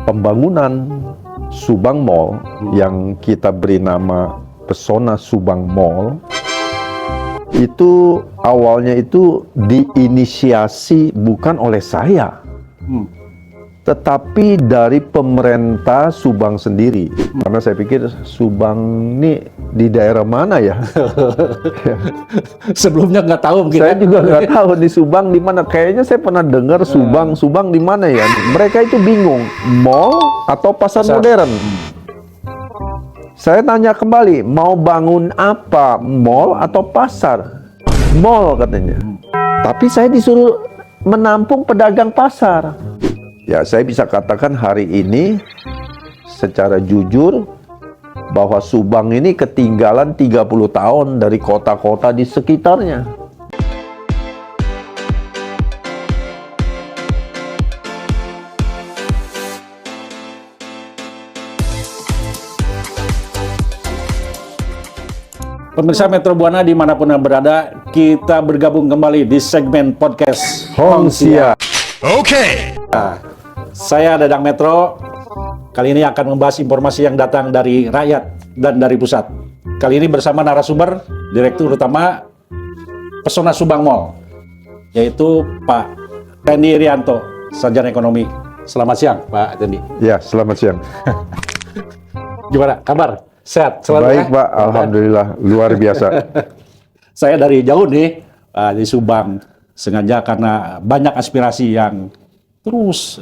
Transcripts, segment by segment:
pembangunan Subang Mall yang kita beri nama Pesona Subang Mall itu awalnya itu diinisiasi bukan oleh saya, tetapi dari pemerintah Subang sendiri. Karena saya pikir Subang ini di daerah mana ya? Sebelumnya nggak tahu mungkin. Saya juga nggak tahu di Subang di mana. Kayaknya saya pernah dengar Subang di mana ya? Mereka itu bingung, mall atau pasar modern. Saya tanya kembali, mau bangun apa? Mall atau pasar? Mall katanya. Tapi saya disuruh menampung pedagang pasar. Ya, saya bisa katakan hari ini secara jujur bahwa Subang ini ketinggalan 30 tahun dari kota-kota di sekitarnya. Pemirsa Metro Buana dimanapun Anda berada, kita bergabung kembali di segmen podcast Hongsia. Oke. Saya Dadang Metro. Kali ini akan membahas informasi yang datang dari rakyat dan dari pusat. Kali ini bersama narasumber Direktur Utama Pesona Subang Mall, yaitu Pak Tendi Irianto, Sarjana Ekonomi. Selamat siang, Pak Tendi. Ya, selamat siang. Gimana kabar? Sehat selalu? Baik, Pak. Alhamdulillah, luar biasa. Saya dari jauh nih di Subang, sengaja karena banyak aspirasi yang terus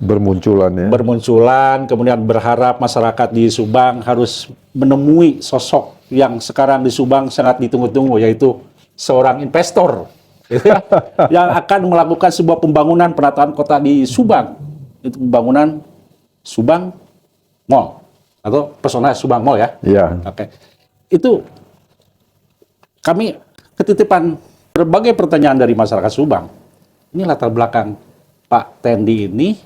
bermunculan, kemudian berharap masyarakat di Subang harus menemui sosok yang sekarang di Subang sangat ditunggu-tunggu, yaitu seorang investor yang akan melakukan sebuah pembangunan penataan kota di Subang. Itu pembangunan Subang Mall atau Pesona Subang Mall ya. Iya. Oke. Itu kami ketitipan berbagai pertanyaan dari masyarakat Subang. Ini latar belakang Pak Tendi ini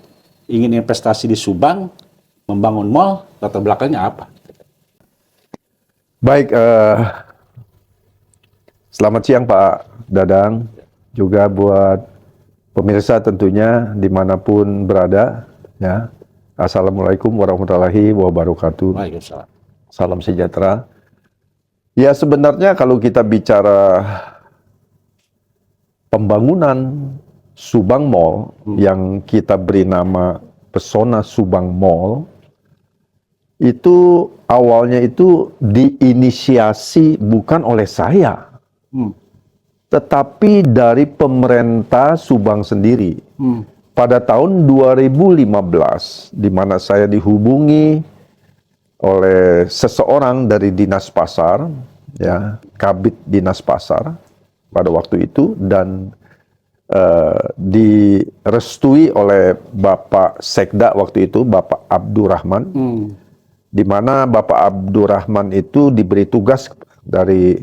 ingin investasi di Subang, membangun mall, latar belakangnya apa? Baik, selamat siang Pak Dadang, juga buat pemirsa tentunya dimanapun berada. Ya, Assalamualaikum warahmatullahi wabarakatuh. Waalaikumsalam. Salam sejahtera. Ya, sebenarnya kalau kita bicara pembangunan Subang Mall yang kita beri nama Pesona Subang Mall itu awalnya itu diinisiasi bukan oleh saya, tetapi dari pemerintah Subang sendiri. Pada tahun 2015, di mana saya dihubungi oleh seseorang dari Dinas Pasar, ya, Kabid Dinas Pasar pada waktu itu, dan direstui oleh Bapak Sekda waktu itu, Bapak Abdurrahman, di mana Bapak Abdurrahman itu diberi tugas dari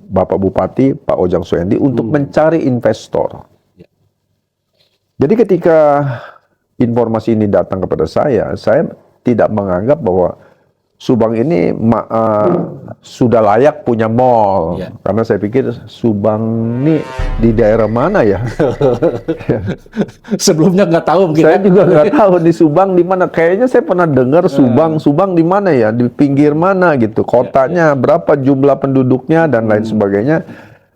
Bapak Bupati, Pak Ojang Suendi, untuk mencari investor. Jadi ketika informasi ini datang kepada saya tidak menganggap bahwa Subang ini sudah layak punya mall. Karena saya pikir Subang ini di daerah mana ya? Sebelumnya nggak tahu mungkin. Saya juga nggak tahu di Subang di mana. Kayaknya saya pernah dengar Subang di mana ya? Di pinggir mana gitu? Kotanya berapa jumlah penduduknya dan lain sebagainya.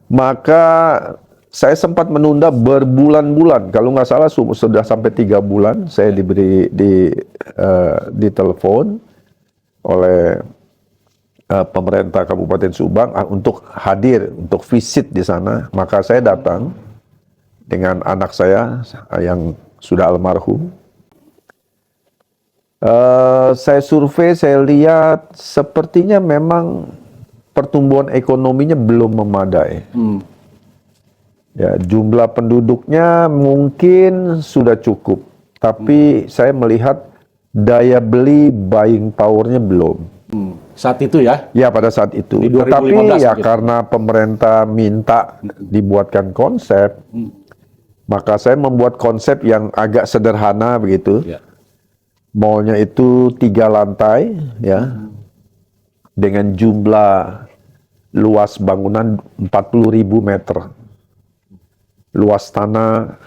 Maka saya sempat menunda berbulan-bulan. Kalau nggak salah sudah sampai 3 bulan saya diberi di telepon oleh pemerintah Kabupaten Subang untuk hadir, untuk visit di sana. Maka saya datang dengan anak saya yang sudah almarhum. Saya survei, saya lihat sepertinya memang pertumbuhan ekonominya belum memadai. Ya, jumlah penduduknya mungkin sudah cukup, tapi saya melihat daya beli buying power-nya belum. Saat itu ya? Ya, pada saat itu. Di 2015 Tetapi ya gitu. karena pemerintah minta dibuatkan konsep, maka saya membuat konsep yang agak sederhana begitu. Ya. Mallnya itu 3 lantai, ya, dengan jumlah luas bangunan 40.000 meter. Luas tanah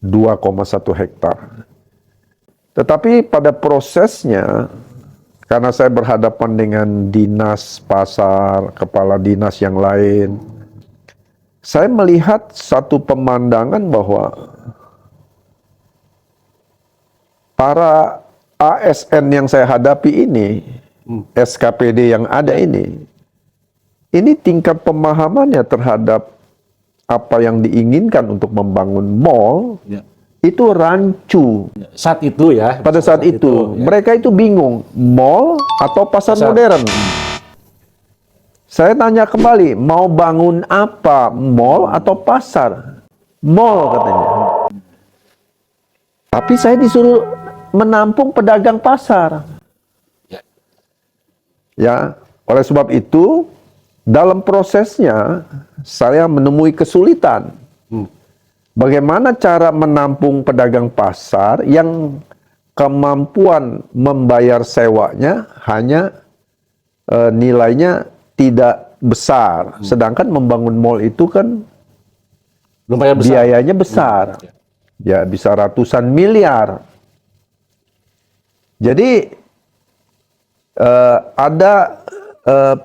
2,1 hektar. Tetapi pada prosesnya, karena saya berhadapan dengan dinas pasar, kepala dinas yang lain, saya melihat satu pemandangan bahwa para ASN yang saya hadapi ini, SKPD yang ada ini tingkat pemahamannya terhadap apa yang diinginkan untuk membangun mall, itu rancu. Saat itu ya. Pada saat itu, ya. mereka itu bingung, mall atau pasar modern. Saya tanya kembali, mau bangun apa, mall atau pasar? Mall katanya. Tapi saya disuruh menampung pedagang pasar. Ya, oleh sebab itu, dalam prosesnya saya menemui kesulitan. Bagaimana cara menampung pedagang pasar yang kemampuan membayar sewanya hanya nilainya tidak besar. Sedangkan membangun mall itu kan lumayan besar. Biayanya besar. Ya, bisa ratusan miliar. Jadi ada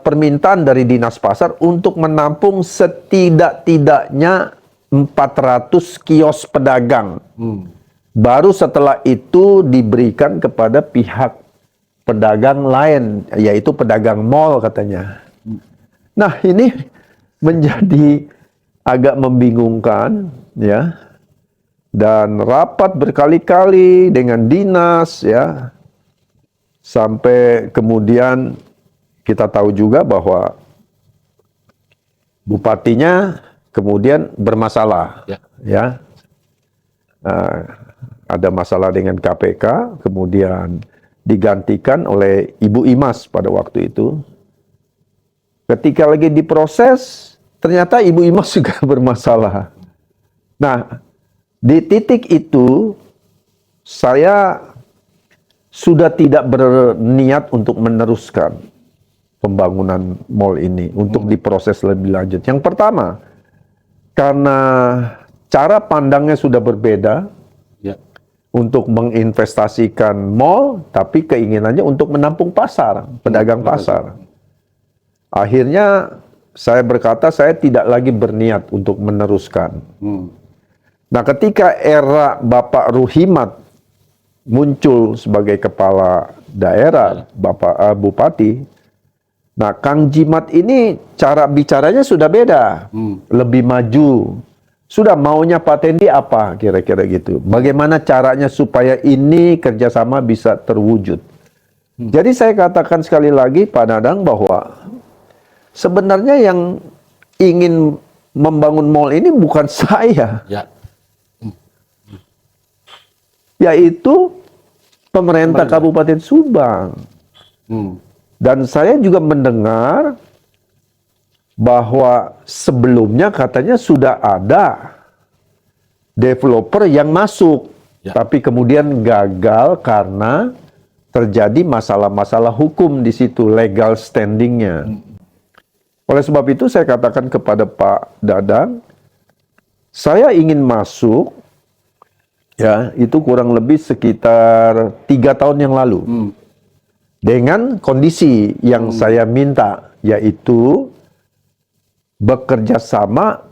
permintaan dari dinas pasar untuk menampung setidak-tidaknya 400 kios pedagang. Baru setelah itu diberikan kepada pihak pedagang lain, yaitu pedagang mall katanya. Nah, ini menjadi agak membingungkan, ya. Dan rapat berkali-kali dengan dinas, ya. Sampai kemudian kita tahu juga bahwa bupatinya kemudian bermasalah, ya. Ada masalah dengan KPK, kemudian digantikan oleh Ibu Imas pada waktu itu. Ketika lagi diproses, ternyata Ibu Imas juga bermasalah. Nah, di titik itu saya sudah tidak berniat untuk meneruskan pembangunan mall ini untuk diproses lebih lanjut. Yang pertama, karena cara pandangnya sudah berbeda untuk menginvestasikan mall, tapi keinginannya untuk menampung pasar, pedagang pasar. Akhirnya saya berkata saya tidak lagi berniat untuk meneruskan. Nah, ketika era Bapak Ruhimat muncul sebagai kepala daerah, Bapak Bupati, nah Kang Jimat ini cara bicaranya sudah beda, lebih maju. Sudah maunya Pak Tendi apa kira-kira gitu. Bagaimana caranya supaya ini kerjasama bisa terwujud. Jadi saya katakan sekali lagi Pak Dadang bahwa sebenarnya yang ingin membangun mall ini bukan saya. Yaitu pemerintah Kabupaten Subang. Dan saya juga mendengar bahwa sebelumnya katanya sudah ada developer yang masuk, tapi kemudian gagal karena terjadi masalah-masalah hukum di situ, legal standingnya. Oleh sebab itu saya katakan kepada Pak Dadang, saya ingin masuk, ya itu kurang lebih sekitar 3 tahun yang lalu, dengan kondisi yang saya minta, yaitu bekerja sama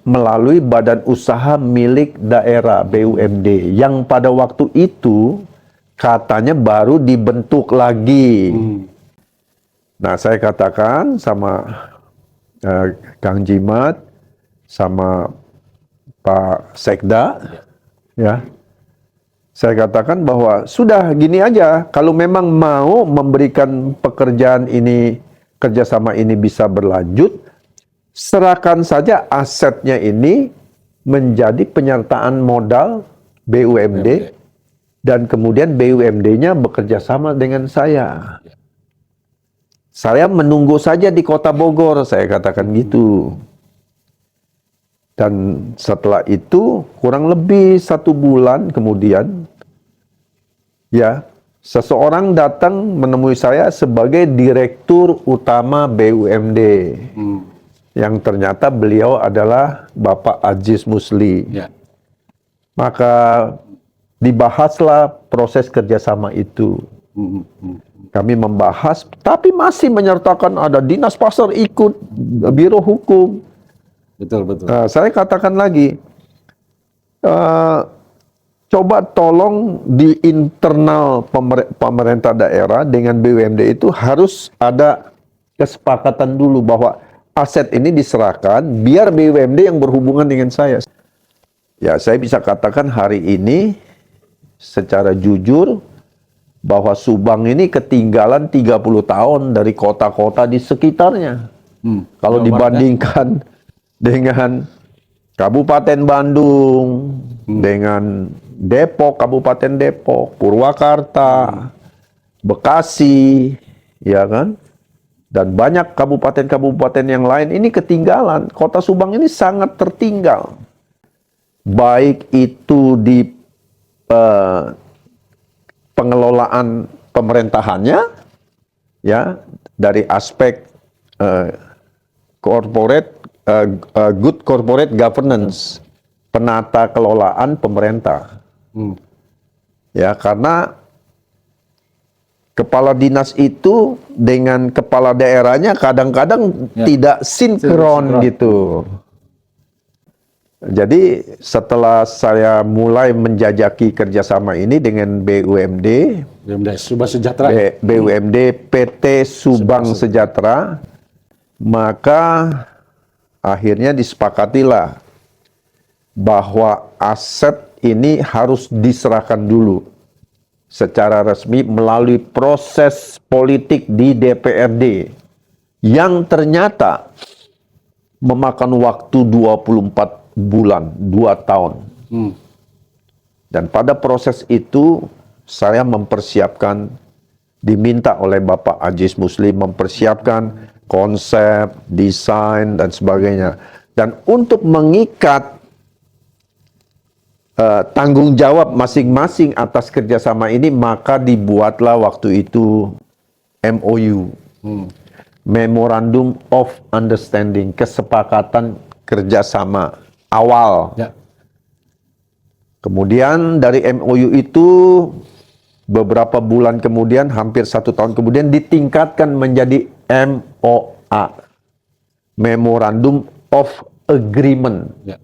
melalui badan usaha milik daerah BUMD yang pada waktu itu katanya baru dibentuk lagi. Nah, saya katakan sama Kang Jimat, sama Pak Sekda, ya, saya katakan bahwa sudah gini aja, kalau memang mau memberikan pekerjaan ini, kerjasama ini bisa berlanjut, serahkan saja asetnya ini menjadi penyertaan modal BUMD dan kemudian BUMD-nya bekerja sama dengan saya. Saya menunggu saja di Kota Bogor, saya katakan gitu. Dan setelah itu kurang lebih 1 bulan kemudian, ya, seseorang datang menemui saya sebagai direktur utama BUMD. Yang ternyata beliau adalah Bapak Aziz Musli. Maka dibahaslah proses kerjasama itu. Kami membahas, tapi masih menyertakan ada dinas pasar ikut, biro hukum. Betul, betul. Saya katakan lagi, coba tolong di internal pemerintah daerah dengan BUMD itu harus ada kesepakatan dulu bahwa aset ini diserahkan biar BUMD yang berhubungan dengan saya. Ya, saya bisa katakan hari ini secara jujur bahwa Subang ini ketinggalan 30 tahun dari kota-kota di sekitarnya. Kalau dibandingkan dengan Kabupaten Bandung, dengan Depok, Kabupaten Depok, Purwakarta, Bekasi, ya kan? Dan banyak kabupaten-kabupaten yang lain ini ketinggalan. Kota Subang ini sangat tertinggal. Baik itu di pengelolaan pemerintahannya, ya, dari aspek good corporate governance, penata kelolaan pemerintah. Ya, karena kepala dinas itu dengan kepala daerahnya kadang-kadang tidak sinkron gitu. Jadi setelah saya mulai menjajaki kerjasama ini dengan BUMD, Subang Sejahtera, BUMD PT Subang Sejahtera, maka akhirnya disepakatilah bahwa aset ini harus diserahkan dulu secara resmi melalui proses politik di DPRD yang ternyata memakan waktu 24 bulan, 2 tahun. Dan pada proses itu saya mempersiapkan, diminta oleh Bapak Aziz Muslim mempersiapkan konsep, desain, dan sebagainya. Dan untuk mengikat tanggung jawab masing-masing atas kerjasama ini, maka dibuatlah waktu itu MOU, Memorandum of Understanding, kesepakatan kerjasama awal. Ya. Kemudian dari MOU itu beberapa bulan kemudian, hampir 1 tahun kemudian ditingkatkan menjadi MOA, Memorandum of Agreement. Ya.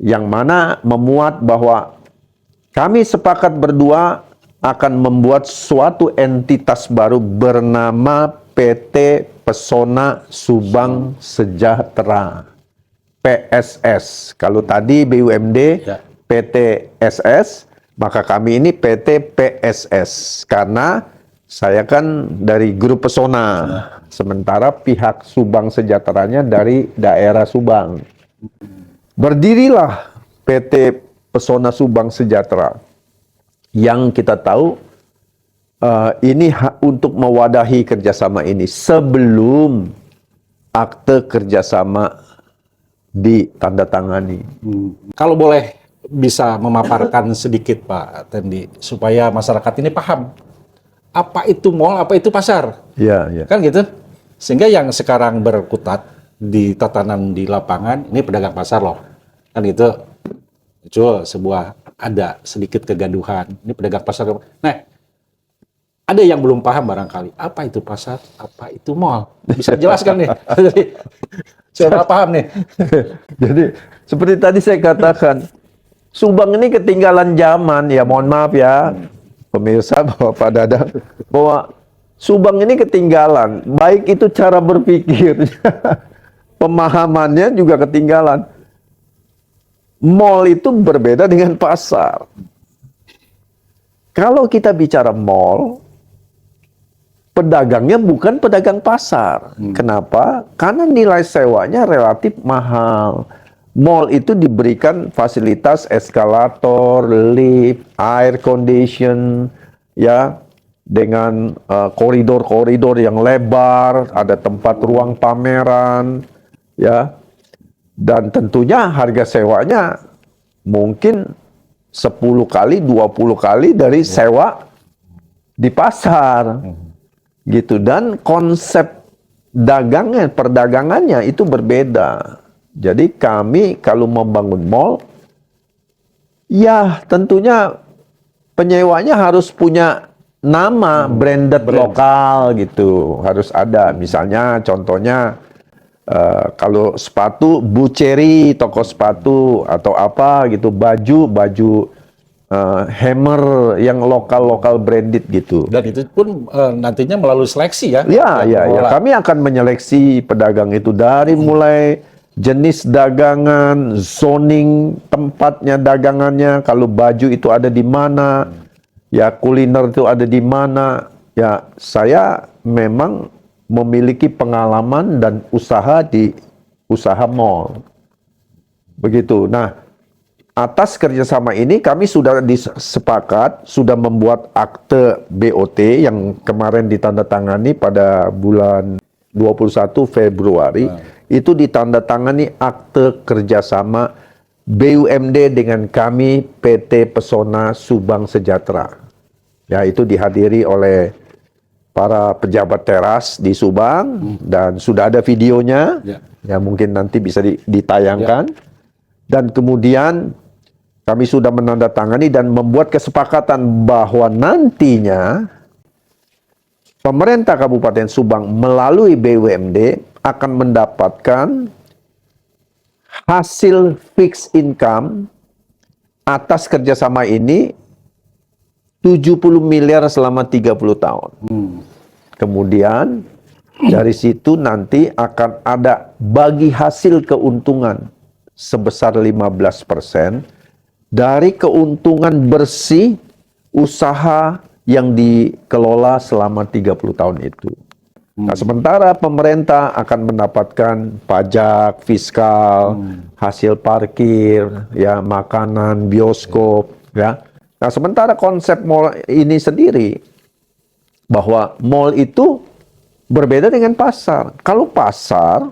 Yang mana memuat bahwa kami sepakat berdua akan membuat suatu entitas baru bernama PT Pesona Subang Sejahtera, PSS. Kalau tadi BUMD, Ya. PT SS, maka kami ini PT PSS. Karena saya kan dari grup Pesona, sementara pihak Subang Sejahteranya dari daerah Subang. Berdirilah PT Pesona Subang Sejahtera yang kita tahu ini untuk mewadahi kerjasama ini sebelum akte kerjasama ditandatangani. Kalau boleh bisa memaparkan sedikit Pak Tendi supaya masyarakat ini paham apa itu mall, apa itu pasar, Ya, ya. kan gitu. Sehingga yang sekarang berkutat di tatanan di lapangan ini pedagang pasar loh, kan gitu. Muncul sebuah ada sedikit kegaduhan. Ini pedagang pasar. Nah, ada yang belum paham barangkali apa itu pasar, apa itu mall. Bisa jelaskan nih. Saya paham nih. Jadi seperti tadi saya katakan, Subang ini ketinggalan zaman. Ya mohon maaf ya pemirsa, Bapak Dadang, bahwa Subang ini ketinggalan. Baik itu cara berpikirnya, pemahamannya juga ketinggalan. Mall itu berbeda dengan pasar. Kalau kita bicara mall, pedagangnya bukan pedagang pasar. Kenapa? Karena nilai sewanya relatif mahal. Mall itu diberikan fasilitas eskalator, lift, air condition, ya, dengan koridor-koridor yang lebar, ada tempat ruang pameran, ya. Dan tentunya harga sewanya mungkin 10 kali, 20 kali dari sewa di pasar. Gitu. Dan konsep dagangnya, perdagangannya itu berbeda. Jadi kami kalau membangun mall, Ya, tentunya penyewanya harus punya nama branded lokal gitu. Harus ada. Misalnya contohnya kalau sepatu Buceri, toko sepatu atau apa gitu, baju Hammer yang lokal-lokal branded gitu. Dan itu pun nantinya melalui seleksi ya. Ya, yang ya, ya. mengelola. Kami akan menyeleksi pedagang itu dari mulai jenis dagangan, zoning tempatnya dagangannya, kalau baju itu ada di mana, ya kuliner itu ada di mana. Ya, saya memang memiliki pengalaman dan usaha di usaha mall. Begitu. Nah, atas kerjasama ini kami sudah sepakat, sudah membuat akte BOT yang kemarin ditandatangani pada bulan 21 Februari. Itu ditandatangani akte kerjasama BUMD dengan kami PT Pesona Subang Sejahtera. Ya, itu dihadiri oleh para pejabat teras di Subang dan sudah ada videonya. Ya. Ya, mungkin nanti bisa ditayangkan. Dan kemudian kami sudah menandatangani dan membuat kesepakatan bahwa nantinya pemerintah Kabupaten Subang melalui BUMD akan mendapatkan hasil fixed income atas kerjasama ini 70 miliar selama 30 tahun. Kemudian dari situ nanti akan ada bagi hasil keuntungan sebesar 15% dari keuntungan bersih usaha yang dikelola selama 30 tahun itu. Nah, sementara pemerintah akan mendapatkan pajak, fiskal, hasil parkir, ya, makanan, bioskop, ya. Nah, sementara konsep mall ini sendiri bahwa mall itu berbeda dengan pasar. Kalau pasar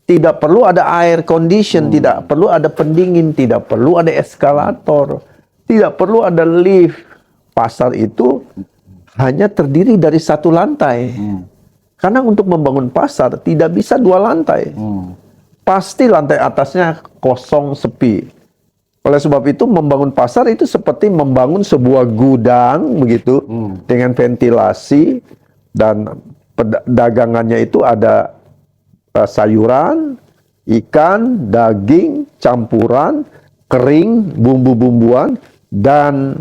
tidak perlu ada air condition, tidak perlu ada pendingin, tidak perlu ada eskalator, tidak perlu ada lift. Pasar itu hanya terdiri dari satu lantai. Karena untuk membangun pasar tidak bisa dua lantai. Pasti lantai atasnya kosong, sepi. Oleh sebab itu membangun pasar itu seperti membangun sebuah gudang begitu dengan ventilasi dan dagangannya itu ada sayuran, ikan, daging, campuran, kering, bumbu-bumbuan, dan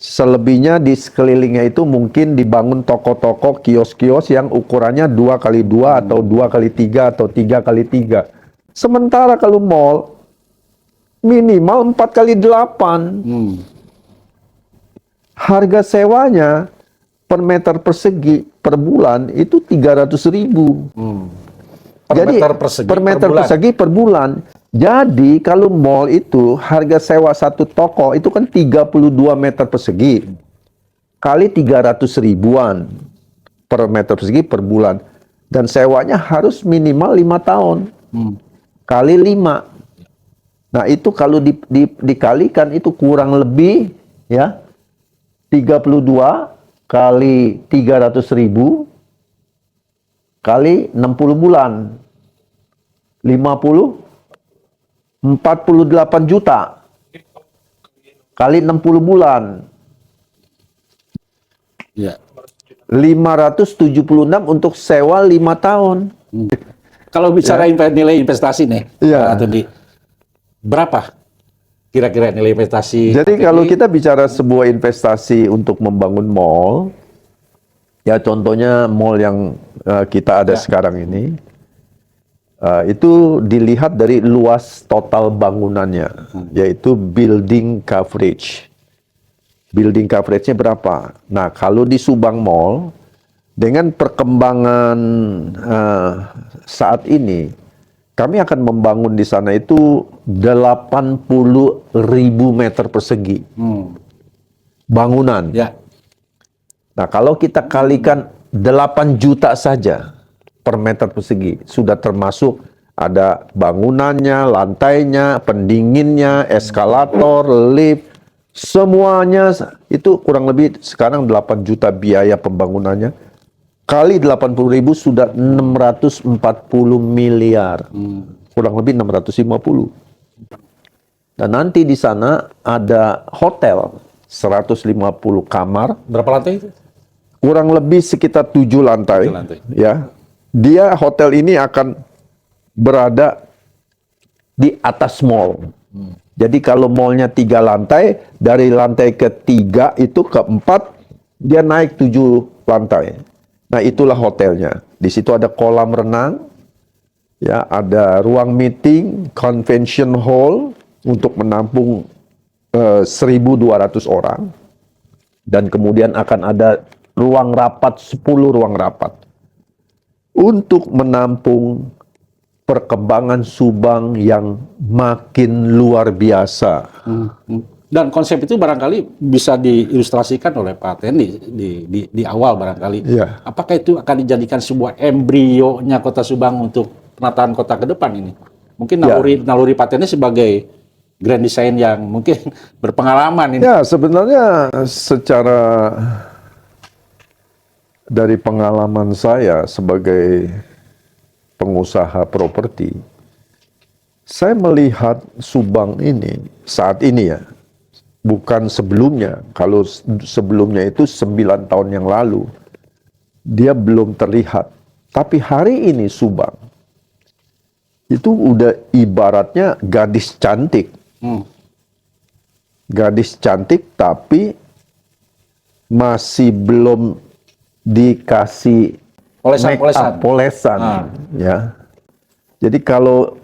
selebihnya di sekelilingnya itu mungkin dibangun toko-toko, kios-kios yang ukurannya 2x2 atau 2x3 atau 3x3. Sementara kalau mall minimal 4x8. Harga sewanya per meter persegi per bulan itu 300.000. Jadi per meter persegi per bulan. Jadi kalau mall itu harga sewa satu toko itu kan 32 meter persegi kali 300 ribuan per meter persegi per bulan, dan sewanya harus minimal 5 tahun kali 5. Nah, itu kalau dikalikan itu kurang lebih ya 32 kali 300.000 kali 60 bulan. 48 juta kali 60 bulan. Ya. 576 untuk sewa 5 tahun. Kalau bicara nilai investasi nih, Ya. Pak Tundi, berapa kira-kira nilai investasi? Jadi kalau kita bicara sebuah investasi untuk membangun mall, ya contohnya mall yang kita ada sekarang ini, itu dilihat dari luas total bangunannya, yaitu building coverage. Building coverage-nya berapa? Nah, kalau di Subang Mall, dengan perkembangan saat ini, kami akan membangun di sana itu 80.000 meter persegi bangunan. Ya. Nah, kalau kita kalikan 8 juta saja per meter persegi, sudah termasuk ada bangunannya, lantainya, pendinginnya, eskalator, lift, semuanya itu kurang lebih sekarang 8 juta biaya pembangunannya. Kali 80.000 sudah 640 miliar. Kurang lebih 650. Dan nanti di sana ada hotel 150 kamar, Berapa lantai itu? kurang lebih sekitar 7 lantai. 7 lantai. Ya, dia hotel ini akan berada di atas mall. Jadi kalau mallnya 3 lantai, dari lantai ketiga itu ke 4 dia naik 7 lantai. Nah, itulah hotelnya. Di situ ada kolam renang, ya, ada ruang meeting, convention hall untuk menampung 1.200 orang, dan kemudian akan ada ruang rapat, 10 ruang rapat untuk menampung perkembangan Subang yang makin luar biasa. Dan konsep itu barangkali bisa diilustrasikan oleh Pak Tendi di awal barangkali. Iya. Apakah itu akan dijadikan sebuah embrionya Kota Subang untuk penataan kota ke depan ini? Mungkin naluri Pak Tendi sebagai grand design yang mungkin berpengalaman ini. Ya, sebenarnya secara dari pengalaman saya sebagai pengusaha properti, saya melihat Subang ini saat ini ya, bukan sebelumnya. Kalau sebelumnya itu 9 tahun yang lalu, dia belum terlihat. Tapi hari ini Subang itu udah ibaratnya gadis cantik. Gadis cantik tapi masih belum dikasih polesan. Ya. Jadi kalau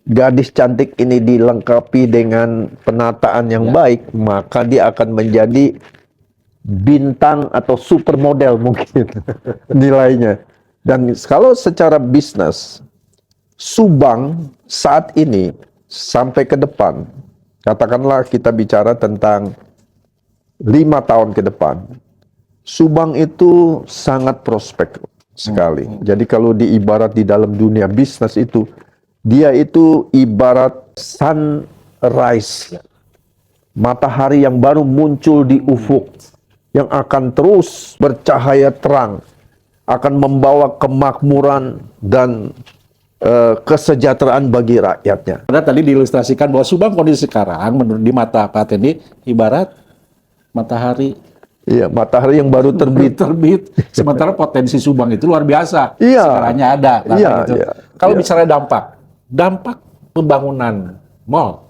gadis cantik ini dilengkapi dengan penataan yang baik, maka dia akan menjadi bintang atau supermodel mungkin nilainya. Dan kalau secara bisnis, Subang saat ini sampai ke depan, katakanlah kita bicara tentang 5 tahun ke depan, Subang itu sangat prospek sekali. Jadi kalau diibarat di dalam dunia bisnis itu, dia itu ibarat sunrise, matahari yang baru muncul di ufuk, yang akan terus bercahaya terang, akan membawa kemakmuran dan kesejahteraan bagi rakyatnya. Anda tadi diilustrasikan bahwa Subang kondisi sekarang menurut di mata Pak Tendi ibarat matahari. Iya, matahari yang baru terbit. Sementara potensi Subang itu luar biasa. Iya. Sekarangnya ada. Iya, gitu. iya, Kalau iya. bicara dampak pembangunan mall,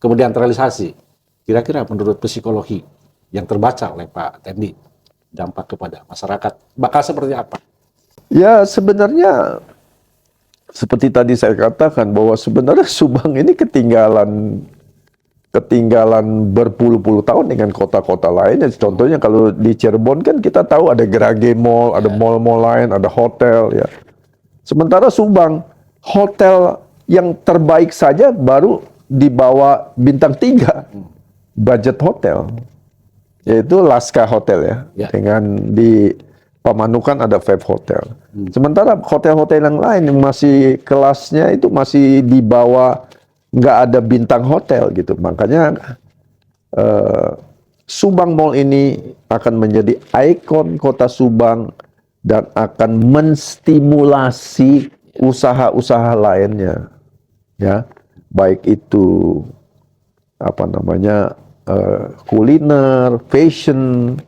kemudian realisasi, kira-kira menurut psikologi yang terbaca oleh Pak Tendi, dampak kepada masyarakat bakal seperti apa? Ya, sebenarnya seperti tadi saya katakan bahwa sebenarnya Subang ini ketinggalan berpuluh-puluh tahun dengan kota-kota lainnya. Contohnya kalau di Cirebon kan kita tahu ada Gerage Mall, ada mall-mall lain, ada hotel ya. Sementara Subang, hotel yang terbaik saja baru di bawah bintang 3 budget hotel, yaitu Laska Hotel ya. Dengan di Pamanukan ada Five Hotel. Sementara hotel-hotel yang lain yang masih kelasnya itu masih di bawah, nggak ada bintang hotel gitu. Makanya Subang Mall ini akan menjadi ikon kota Subang dan akan menstimulasi usaha-usaha lainnya, ya, baik itu kuliner, fashion,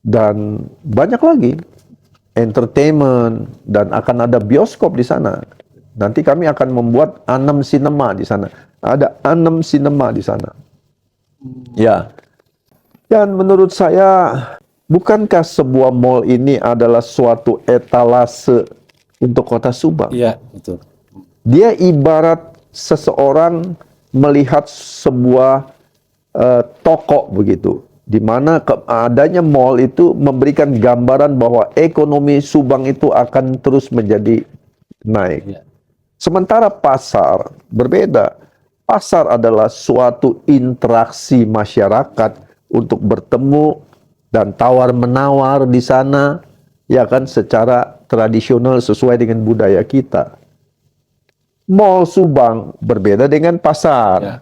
dan banyak lagi, entertainment, dan akan ada bioskop di sana. Nanti kami akan membuat 6 cinema di sana. Ada 6 cinema di sana. Ya. Dan menurut saya, bukankah sebuah mall ini adalah suatu etalase untuk kota Subang? Iya, betul. Dia ibarat seseorang melihat sebuah toko begitu, di mana adanya mall itu memberikan gambaran bahwa ekonomi Subang itu akan terus menjadi naik. Ya. Sementara pasar berbeda. Pasar adalah suatu interaksi masyarakat untuk bertemu dan tawar-menawar di sana, ya kan, secara tradisional sesuai dengan budaya kita. Mall Subang berbeda dengan pasar. Ya.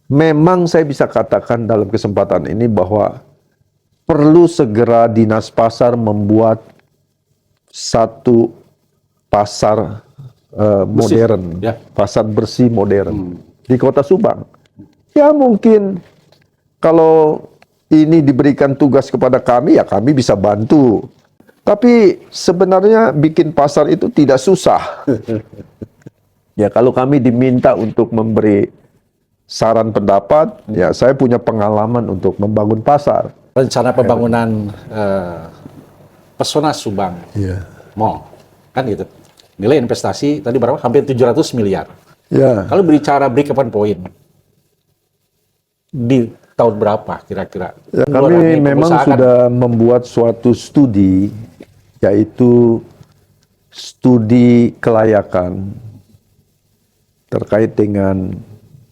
Memang saya bisa katakan dalam kesempatan ini bahwa perlu segera Dinas Pasar membuat satu pasar modern, ya. pasar bersih modern. di Kota Subang. Ya mungkin kalau ini diberikan tugas kepada kami, ya kami bisa bantu. Tapi sebenarnya bikin pasar itu tidak susah. Ya kalau kami diminta untuk memberi saran pendapat, ya saya punya pengalaman untuk membangun pasar. Rencana pembangunan Pesona Subang Mall, kan gitu. Nilai investasi tadi berapa? Hampir 700 miliar. Ya. Kalau bicara break even point, di tahun berapa kira-kira? Ya, kami Mengurangi memang pengusahaan. sudah membuat suatu studi, yaitu studi kelayakan terkait dengan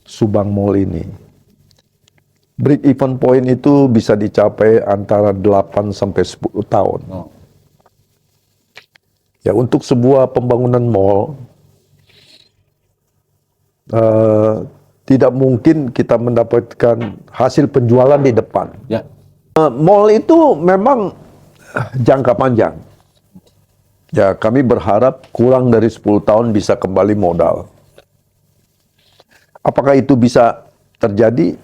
Subang Mall ini. Break even point itu bisa dicapai antara 8 sampai 10 tahun. Oh. Ya, untuk sebuah pembangunan mall, tidak mungkin kita mendapatkan hasil penjualan di depan. Ya. Mall itu memang jangka panjang. Ya, kami berharap kurang dari 10 tahun bisa kembali modal. Apakah itu bisa terjadi?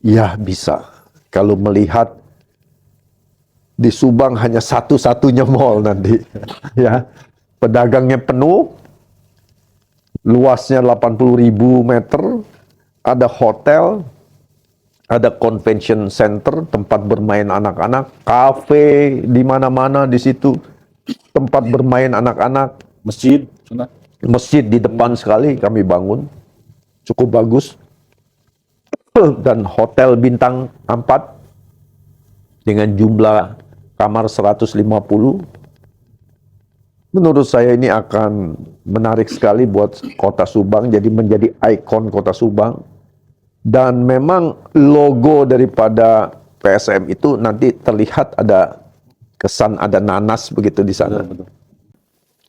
Ya, bisa. Kalau melihat di Subang hanya satu-satunya mall nanti. Ya, pedagangnya penuh, luasnya 80.000 meter, ada hotel, ada convention center, tempat bermain anak-anak, kafe di mana-mana di situ, tempat bermain anak-anak, Masjid, sana. masjid di depan sekali kami bangun, cukup bagus, dan hotel bintang 4 dengan jumlah kamar 150. Menurut saya ini akan menarik sekali buat Kota Subang, jadi menjadi ikon Kota Subang. Dan memang logo daripada PSM itu nanti terlihat ada kesan ada nanas begitu di sana. Betul.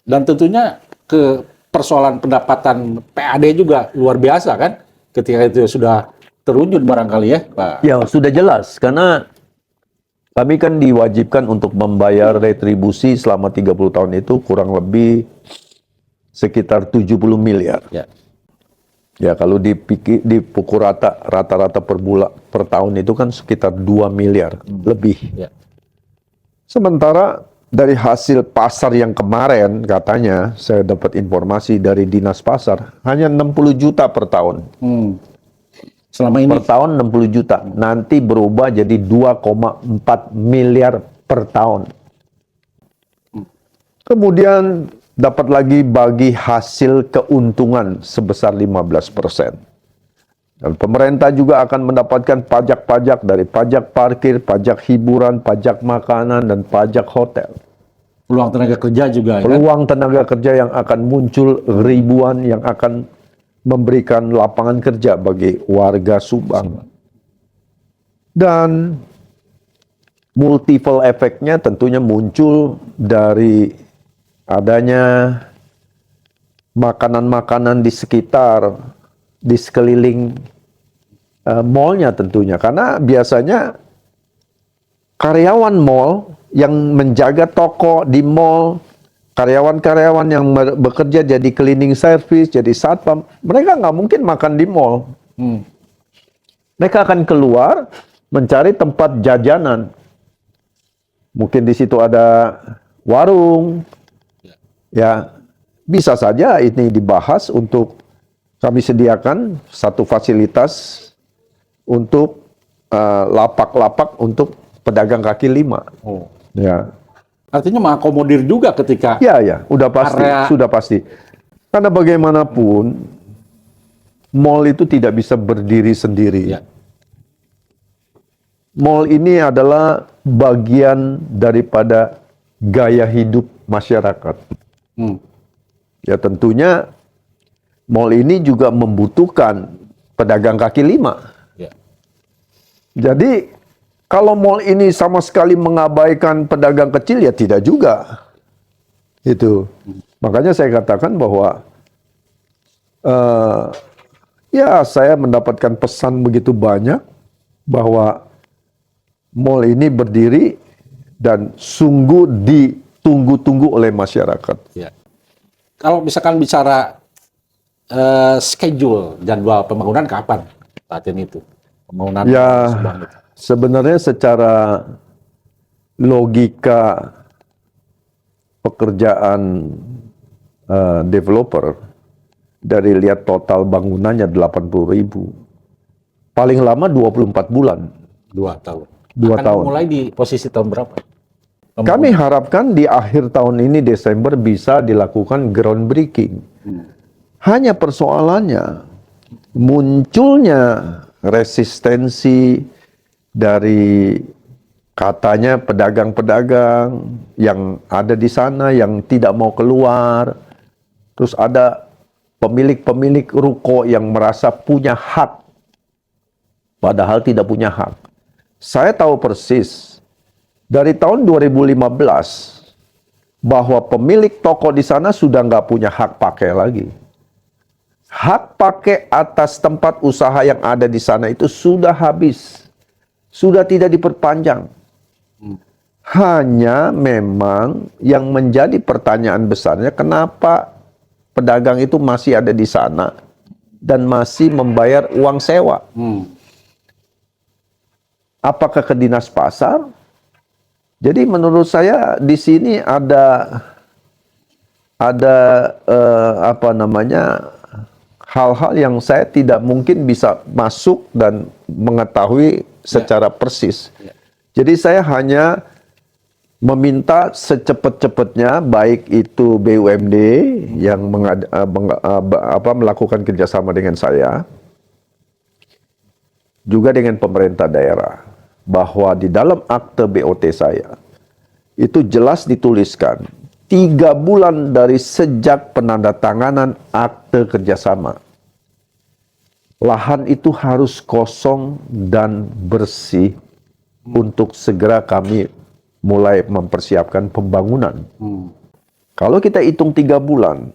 Dan tentunya ke persoalan pendapatan PAD juga luar biasa kan, ketika itu sudah terwujud barangkali ya, Pak. Ya, sudah jelas karena kami kan diwajibkan untuk membayar retribusi selama 30 tahun itu kurang lebih sekitar 70 miliar. Ya. Ya, kalau dipukul rata-rata per tahun itu kan sekitar 2 miliar lebih. Ya. Sementara dari hasil pasar yang kemarin katanya saya dapat informasi dari Dinas Pasar hanya 60 juta per tahun. Selama ini Per tahun 60 juta. Nanti berubah jadi 2,4 miliar per tahun. Kemudian dapat lagi bagi hasil keuntungan sebesar 15%. Dan pemerintah juga akan mendapatkan pajak-pajak dari pajak parkir, pajak hiburan, pajak makanan, dan pajak hotel. peluang tenaga kerja juga ya kan? Peluang tenaga kerja yang akan muncul ribuan yang akan memberikan lapangan kerja bagi warga Subang. Dan multiple efeknya tentunya muncul dari adanya makanan-makanan di sekitar, di sekeliling mallnya tentunya. Karena biasanya karyawan mall yang menjaga toko di mall, karyawan-karyawan yang bekerja jadi cleaning service, jadi satpam, mereka nggak mungkin makan di mall. Mereka akan keluar mencari tempat jajanan. Mungkin di situ ada warung. Ya, bisa saja ini dibahas untuk kami sediakan satu fasilitas untuk lapak-lapak untuk pedagang kaki lima. Ya. Artinya mengakomodir juga ketika Ya, udah pasti, sudah pasti. Karena bagaimanapun, mall itu tidak bisa berdiri sendiri. Ya. Mall ini adalah bagian daripada gaya hidup masyarakat. Ya tentunya, mall ini juga membutuhkan pedagang kaki lima. Ya. Jadi, kalau mall ini sama sekali mengabaikan pedagang kecil, ya tidak juga. Itu. Makanya saya katakan bahwa ya saya mendapatkan pesan begitu banyak bahwa mall ini berdiri dan sungguh ditunggu-tunggu oleh masyarakat. Ya. Kalau misalkan bicara schedule jadwal pembangunan kapan saat ini itu pembangunan Ya, Subang itu? sebenarnya secara logika pekerjaan developer, dari lihat total bangunannya 80.000, paling lama 24 bulan. 2 tahun. 2 Akan tahun. mulai di posisi tahun berapa? Kami harapkan di akhir tahun ini, Desember, bisa dilakukan groundbreaking. Hanya persoalannya, munculnya resistensi dari katanya pedagang-pedagang yang ada di sana yang tidak mau keluar. Terus ada pemilik-pemilik ruko yang merasa punya hak, padahal tidak punya hak. Saya tahu persis dari tahun 2015 bahwa pemilik toko di sana sudah nggak punya hak pakai lagi. Hak pakai atas tempat usaha yang ada di sana itu sudah habis, sudah tidak diperpanjang. Hanya memang yang menjadi pertanyaan besarnya, kenapa pedagang itu masih ada di sana dan masih membayar uang sewa? Apakah ke dinas pasar? Jadi menurut saya di sini ada hal-hal yang saya tidak mungkin bisa masuk dan mengetahui secara persis. Jadi saya hanya meminta secepat-cepatnya, baik itu BUMD yang melakukan kerjasama dengan saya, juga dengan pemerintah daerah, bahwa di dalam akte BOT saya itu jelas dituliskan 3 bulan dari sejak penandatanganan akte kerjasama, lahan itu harus kosong dan bersih untuk segera kami mulai mempersiapkan pembangunan. Kalau kita hitung 3 bulan,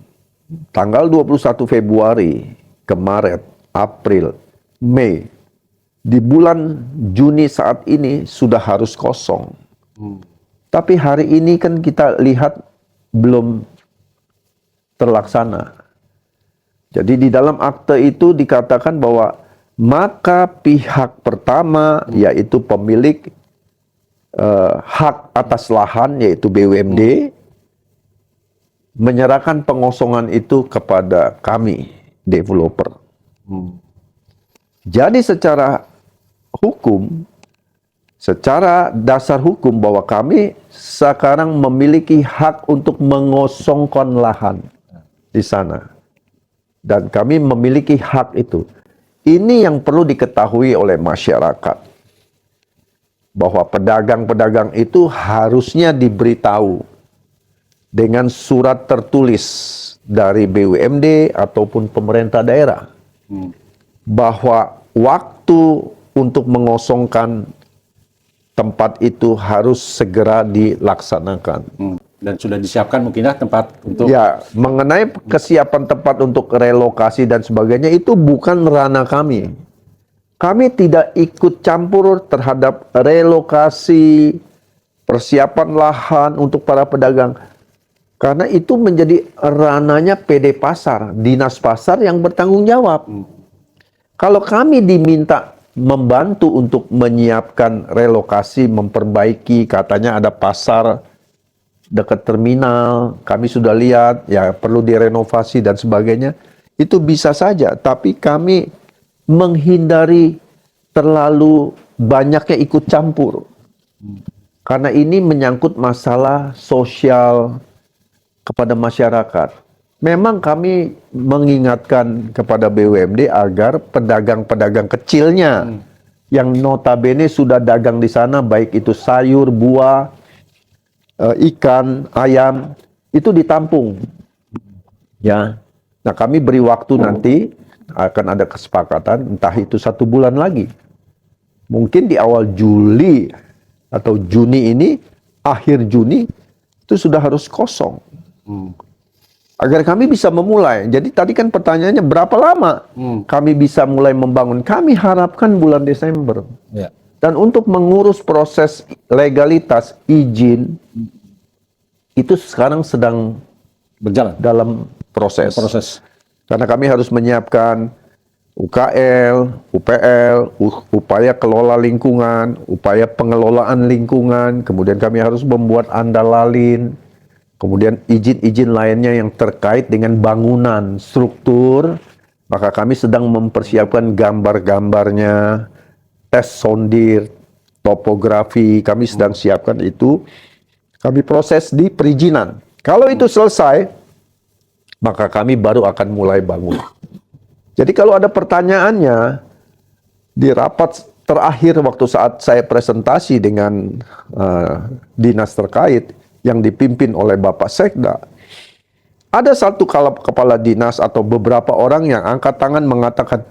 tanggal 21 Februari ke Maret, April, Mei, di bulan Juni saat ini sudah harus kosong. Tapi hari ini kan kita lihat belum terlaksana. Jadi di dalam akte itu dikatakan bahwa maka pihak pertama, yaitu pemilik hak atas lahan, yaitu BUMD, menyerahkan pengosongan itu kepada kami, developer. Jadi secara hukum, secara dasar hukum, bahwa kami sekarang memiliki hak untuk mengosongkan lahan di sana. Dan kami memiliki hak itu. Ini yang perlu diketahui oleh masyarakat. Bahwa pedagang-pedagang itu harusnya diberitahu dengan surat tertulis dari BUMD ataupun pemerintah daerah. Bahwa waktu untuk mengosongkan tempat itu harus segera dilaksanakan. Dan sudah disiapkan mungkinlah tempat untuk... Ya, mengenai kesiapan tempat untuk relokasi dan sebagainya, itu bukan ranah kami. Kami tidak ikut campur terhadap relokasi, persiapan lahan untuk para pedagang. Karena itu menjadi ranahnya PD Pasar, Dinas Pasar yang bertanggung jawab. Kalau kami diminta membantu untuk menyiapkan relokasi, memperbaiki, katanya ada pasar dekat terminal, kami sudah lihat, ya perlu direnovasi dan sebagainya, itu bisa saja. Tapi kami menghindari terlalu banyaknya ikut campur. Karena ini menyangkut masalah sosial kepada masyarakat. Memang kami mengingatkan kepada BUMD agar pedagang-pedagang kecilnya yang notabene sudah dagang di sana, baik itu sayur, buah, ikan, ayam, itu ditampung. Ya. Nah, kami beri waktu nanti, akan ada kesepakatan, entah itu 1 bulan lagi. Mungkin di awal Juli atau Juni ini, akhir Juni, itu sudah harus kosong. Agar kami bisa memulai. Jadi tadi kan pertanyaannya berapa lama kami bisa mulai membangun. Kami harapkan bulan Desember. Ya. Dan untuk mengurus proses legalitas izin, itu sekarang sedang Berjalan. dalam proses. Karena kami harus menyiapkan UKL, UPL, upaya kelola lingkungan, upaya pengelolaan lingkungan, kemudian kami harus membuat andalalin, kemudian izin-izin lainnya yang terkait dengan bangunan, struktur, maka kami sedang mempersiapkan gambar-gambarnya, tes sondir, topografi, kami sedang siapkan itu, kami proses di perizinan. Kalau itu selesai, maka kami baru akan mulai bangun. Jadi kalau ada pertanyaannya, di rapat terakhir waktu saat saya presentasi dengan dinas terkait yang dipimpin oleh Bapak Sekda, ada satu kepala dinas atau beberapa orang yang angkat tangan mengatakan,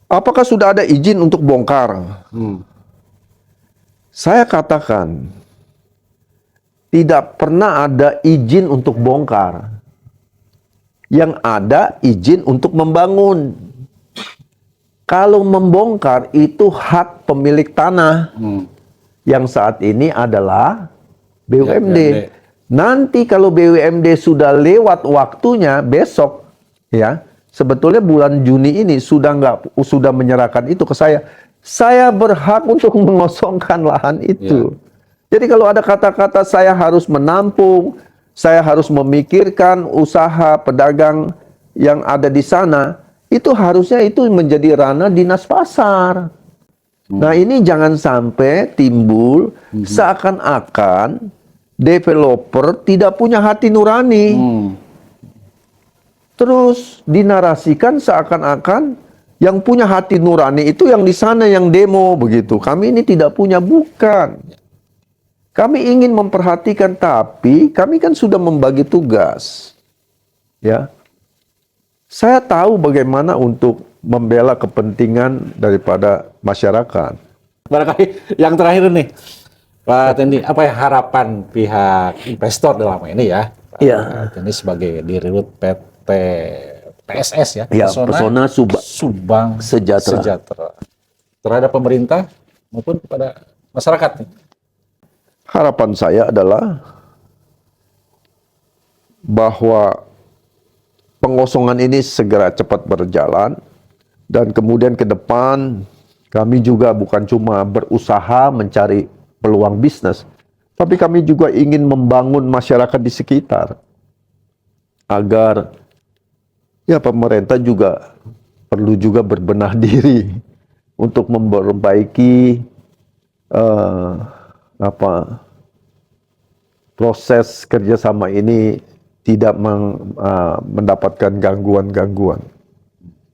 apakah sudah ada izin untuk bongkar? Saya katakan, tidak pernah ada izin untuk bongkar. Yang ada izin untuk membangun. Kalau membongkar itu hak pemilik tanah yang saat ini adalah BUMD. Nanti kalau BUMD sudah lewat waktunya besok, ya sebetulnya bulan Juni ini sudah menyerahkan itu ke saya. Saya berhak untuk mengosongkan lahan itu. Jadi kalau ada kata-kata saya harus menampung, saya harus memikirkan usaha pedagang yang ada di sana, itu harusnya itu menjadi ranah dinas pasar. Nah ini jangan sampai timbul seakan-akan developer tidak punya hati nurani. Terus dinarasikan seakan-akan yang punya hati nurani itu yang di sana yang demo begitu. Kami ini tidak punya, bukan. Kami ingin memperhatikan, tapi kami kan sudah membagi tugas. Ya. Saya tahu bagaimana untuk membela kepentingan daripada masyarakat. Barangkali yang terakhir nih, Pak Tendi, apa ya harapan pihak investor dalam ini ya? Iya. Pak Tendi sebagai dirut PT PSS ya, Ya, Pesona Subang Sejahtera terhadap pemerintah maupun kepada masyarakat nih. Harapan saya adalah bahwa pengosongan ini segera cepat berjalan dan kemudian ke depan kami juga bukan cuma berusaha mencari peluang bisnis, tapi kami juga ingin membangun masyarakat di sekitar agar ya pemerintah juga perlu juga berbenah diri untuk memperbaiki proses kerjasama ini tidak mendapatkan gangguan-gangguan.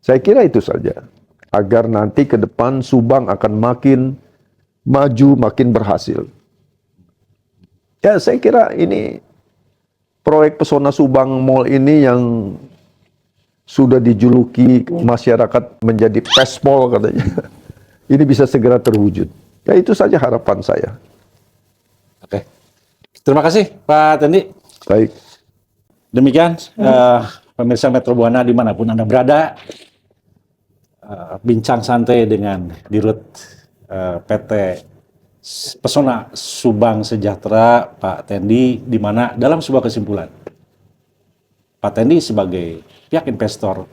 Saya kira itu saja, agar nanti ke depan Subang akan makin maju, makin berhasil. Ya, saya kira ini proyek Pesona Subang Mall ini yang sudah dijuluki masyarakat menjadi PES Mall katanya. Ini bisa segera terwujud. Ya itu saja harapan saya. Oke. Terima kasih Pak Tendi. Baik. Demikian pemirsa Metro Buana dimanapun Anda berada, bincang santai dengan Dirut PT Pesona Subang Sejahtera Pak Tendi, di mana dalam sebuah kesimpulan Pak Tendi sebagai pihak investor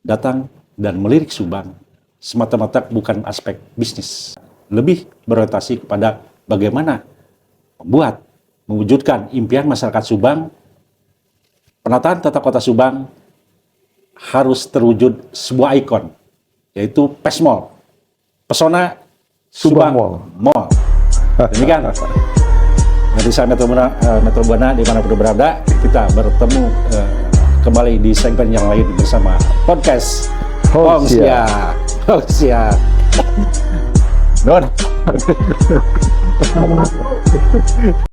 datang dan melirik Subang semata-mata bukan aspek bisnis, lebih berorientasi kepada bagaimana mewujudkan impian masyarakat Subang. Penataan tata kota Subang harus terwujud sebuah ikon, yaitu PES Mall, Pesona Subang Mall. Demikian. Nanti saya Metro Buana dimanapun berada, kita bertemu kembali di segmen yang lain bersama podcast Hongsia. Non.